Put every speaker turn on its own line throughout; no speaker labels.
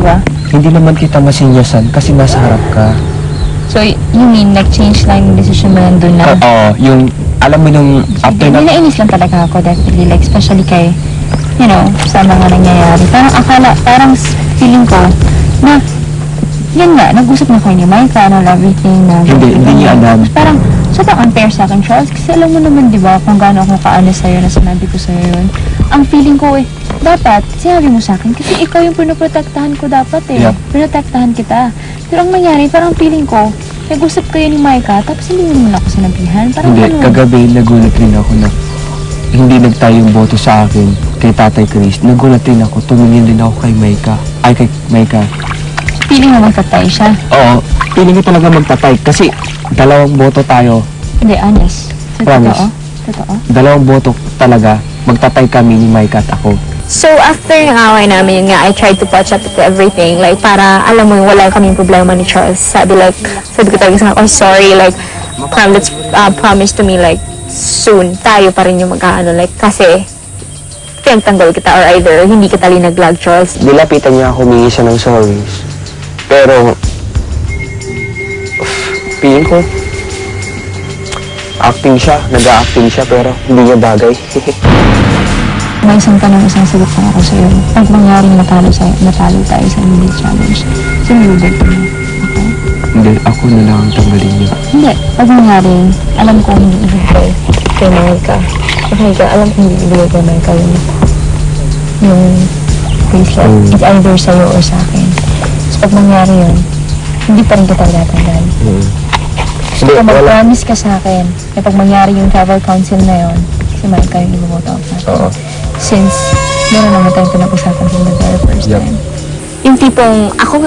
di ba?
Hindi naman kita masinyasan kasi nasa harap ka.
So, you mean, nag-change lang yung decision mo nandun na?
Oo, yung, alam mo nung after na...
Nainis lang talaga ako, definitely. Like, especially kay, you know, sa mga nangyayari. Parang feeling ko, na, yan nga, nag-usap na kayo ni Micah, and all everything na...
Hindi niya alam.
Parang, sobrang unfair sa akin, Charles, kasi alam mo naman, di ba, kung gaano ako kaano sa'yo na sinabi ko sa'yo yun. Ang feeling ko dapat, sinabi mo sa akin, kasi ikaw yung pinoprotektahan ko dapat
Yeah.
Pinotektahan kita. Pero ang nangyari, parang feeling ko, nag-usap kayo ni Micah, tapos hindi mo naman ako sinabihan. Parang
Hindi, kagabi nagulat rin ako na hindi nagtayo yung boto sa akin kay Tatay Chris. Nagulat rin ako, tumingin din ako kay Micah. Ay, kay Micah.
Feeling mo magtatay siya?
Oo, feeling ko talaga magtatay kasi dalawang boto tayo.
Hindi, honest. So,
Promise.
Totoo?
Dalawang boto talaga, magtatay kami ni Micah at ako.
So, after yung away namin, yun nga, I tried to patch up to everything. Like, para, alam mo, wala kaming problema ni Charles. Sabi ko talaga sa oh, sorry, like, promise to me, like, soon, tayo pa rin yung magkaano, like, kasi, pinagtanggol kita, or either, hindi kita linaglag, Charles.
Dilapitan niya ako, humingi siya ng sorries. Pero, feeling ko, nag-a-acting siya, pero hindi niya bagay.
May isang tanong, isang sagot lang ako sa'yo. Pag mangyaring natalo tayo sa English Challenge, sinulubog mo. Okay?
Hindi, ako na lang ang tanggalin niya.
Hindi. Pag mangyaring, alam ko hindi ibigay kay Micah. Okay, alam ko hindi ibigay kay Micah yung bracelet. It's either sa'yo or sa akin. So, pag mangyari yun, hindi pa rin kita tatanggal. So, kung mag-promise ka sa akin, na pag mangyari yung travel council na yun, si Micah yung ibumoto out natin.
Oo.
Since, meron naman tayong pinag-usapan from the very first time.
Yung tipong, ako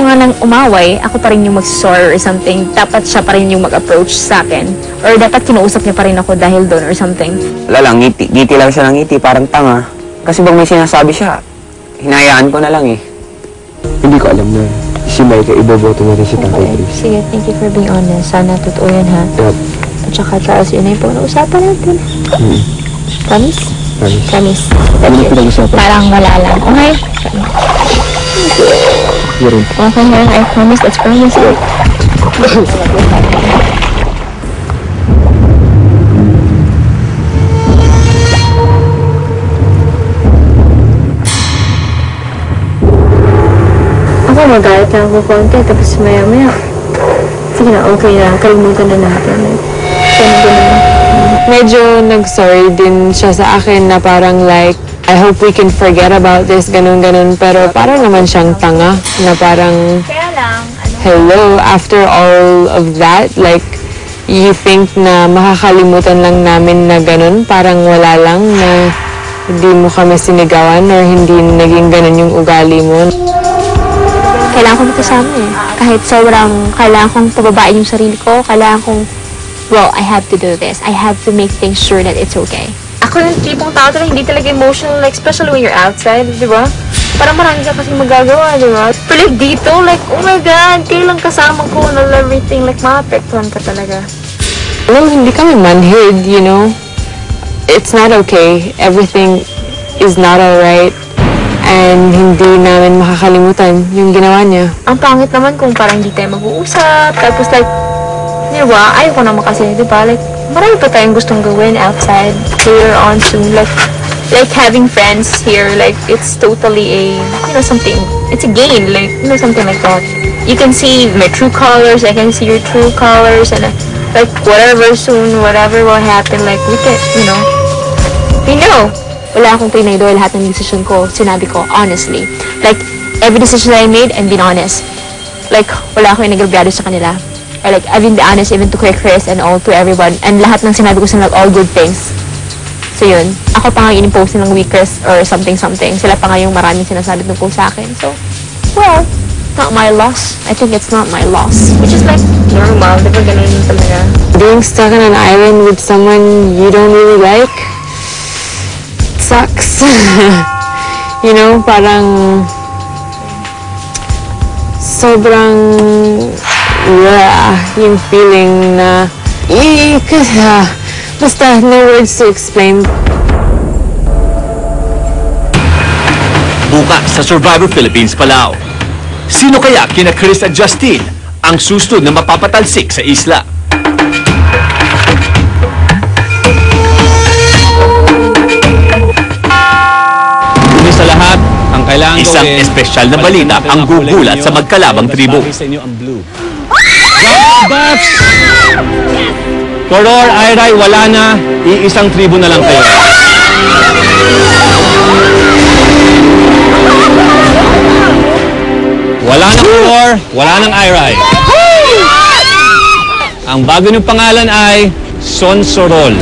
nga nang umaway, ako pa rin yung mag-sorry or something. Dapat siya pa rin yung mag-approach sa akin. Or dapat kinuusap niya pa rin ako dahil doon or something.
Wala lang, ngiti lang siya ng ngiti, parang tanga. Kasi bang may sinasabi siya, hinayaan ko na lang eh.
Hindi ko alam na si Micah iboboto na rin si Tatay Chris.
Sige, thank you for being honest. Sana totoo yan, ha?
Yep.
At saka, Charles, yun na yung pag-uusapan natin. Promise?
Promise.
Promise.
Ano yung pinag-usapan?
Parang wala lang. Okay?
Yun.
Okay, I promise. Let's promise it. Ako, magalit lang ako konti. Tapos maya-maya. Sige na, okay na. Kalimutan na natin.
Medyo nag-sorry din siya sa akin na parang like, I hope we can forget about this, ganun-ganun. Pero parang naman siyang tanga na parang, hello, after all of that, like, you think na makakalimutan lang namin na ganun, parang wala lang na hindi mo kami sinigawan or hindi naging ganun yung ugali mo.
Kailangan ko makasama eh. Kahit sobrang kailangan kong pababain yung sarili ko, kailangan kong, well, I have to do this. I have to make things sure that it's okay.
Ako yung tipong tao talaga, hindi talaga emotional, like, especially when you're outside, di ba? Parang marami ka kasi magagawa, di ba? Pero like dito, like, oh my God, kailang kasama ko and all everything, like, maapektuhan ka talaga.
Well, hindi kami manhid, you know? It's not okay. Everything is not alright. And hindi namin makakalimutan yung ginawa niya.
Ang pangit naman kung parang hindi tayo mag-uusap, tapos like, di ba, ayoko naman kasi, di ba, like, marami pa tayong gustong gawin outside, later on soon, like having friends here, like, it's totally a, you know, something, it's a game, like, you know, something like that. You can see my true colors, I can see your true colors, and like, whatever soon, whatever will happen, like, we can, you know, we know.
Wala akong pinaydo lahat ng decision ko, sinabi ko, honestly. Like, every decision that I made, I'm being honest. Like, wala akong inagrabyado sa kanila. Or like, I've been honest even to Chris and all to everyone. And lahat ng sinabi ko sa like, all good things. So yun, ako pa nga in-impose nilang weakness or something. Sila pa nga yung maraming sinasabi tungkol sa akin. So, well, not my loss. I think it's not my loss.
Which is like, normal, di ba ganun yung talaga?
Being stuck on an island with someone you don't really like, sucks. You know, parang sobrang yung feeling na basta no words to explain.
bukas sa Survivor Philippines Palau. Sino kaya kina Chris at Justin ang susunod na mapapatalsik sa isla?
Huli sa lahat, ang kailangan
Isang
gawin,
espesyal na balita ang gugulat sa magkalabang tribo.
Buffs! Koror, Iray, wala na. Iisang tribo na lang kayo. Wala nang Koror, wala nang Iray. Ang bago niyong pangalan ay Sonsorol.